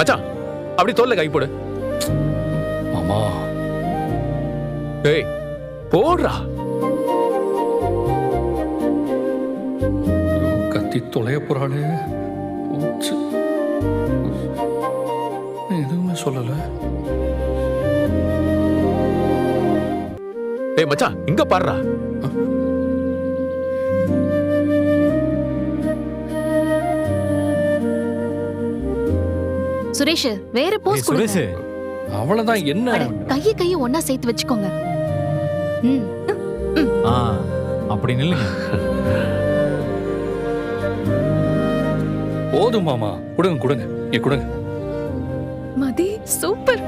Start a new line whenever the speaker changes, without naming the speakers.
மச்சான் அப்படி தோல்ல கை போடு.
மாமா
ஏய் போடுறா.
கத்தி தொலைய போறாளே. போச்சு. எதுவுமே சொல்லல.
ஏய் மச்சான் இங்க பாடுறா.
சுரேஷ் வேற போஸ் கொடுங்க.
சுரேஷ்
அவ்வளவுதான் என்ன?
கையை ஒன்னா சேர்த்து வச்சுக்கோங்க.
அப்படி நில்லுங்க.
போதும் மாமா. கொடுங்க கொடுங்க. கொடுங்க.
மதி சூப்பர்.